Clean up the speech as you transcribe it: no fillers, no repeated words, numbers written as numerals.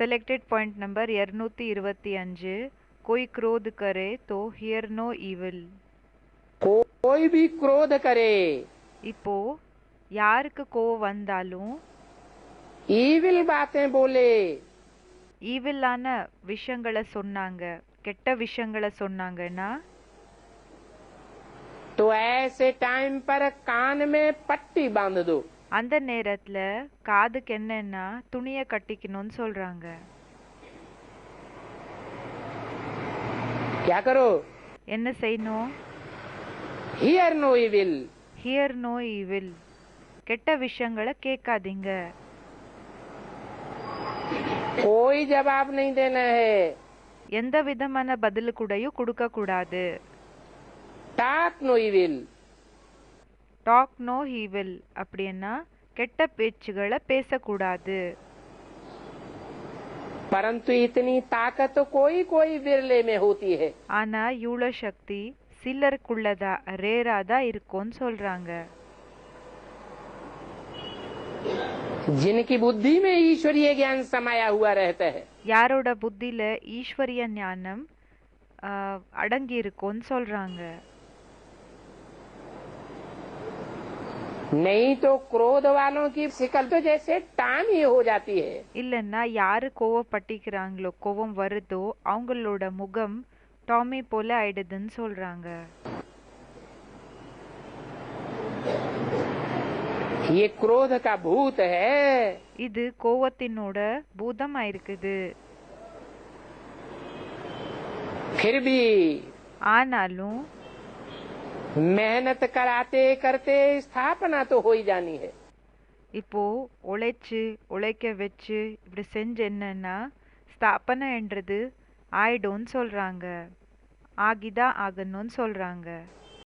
Selected point number 225. कोई क्रोध करे तो hear no evil. कोई भी क्रोध करे இப்போ யாருக்கு கோவம் வந்தாலும் ஈவில் बातें बोले ஈவில்லான விஷயங்களை சொன்னாங்க, கெட்ட விஷயங்களை சொன்னாங்கன்னா तो ऐसे टाइम पर कान में पट्टी बांध दो. அந்த நேரத்துல காதுக்கு என்னன்னா துணியை கட்டிக்கணும்னு சொல்றாங்க. क्या करो? என்ன செய்யணும்? Hear no evil. Hear no evil. கெட்ட விஷயங்களை கேட்காதீங்க. कोई जवाब नहीं देना है. எந்த விதமான பதில் கூடயும் கொடுக்க கூடாது. Talk no evil. Talk no evil அப்படின்னா கெட்ட பேச்சுகளை பேசக்கூடாது. परंतु इतनी ताकत तो कोई कोई विरले में होती है. ஆனா இவ்வளோ சக்தி சிலருக்குள்ளதா ரேராதா இருக்கும்னு சொல்றாங்க. जिनकी बुद्धि में ईश्वरीय ज्ञान समाया हुआ रहता है. யாரோட புத்தியில ஈஸ்வரிய ஞானம் அடங்கி இருக்கும்னு சொல்றாங்க. नहीं तो क्रोध वालों की शिकल तो जैसे टान ही हो जाती है. இல்லன்னா யாரு கோவப்பட்டிக்கிறாங்களோ கோவம் வருதோ அவங்களோட முகம் டாமி போல ஆயிடுதுன்னு சொல்றாங்க. ये क्रोध का भूत है. இது கோவத்தினோட பூதமா இருக்குது. फिर भी ஆனாலும் मेहनत कराते करते स्थापना तो हो ही जानी है. இப்போ உழைக்க வச்சு இப்படி செஞ்சு என்னன்னா ஸ்தாபனைன்றது ஆயிடும்னு சொல்றாங்க, ஆகிதான் ஆகணும்னு சொல்றாங்க.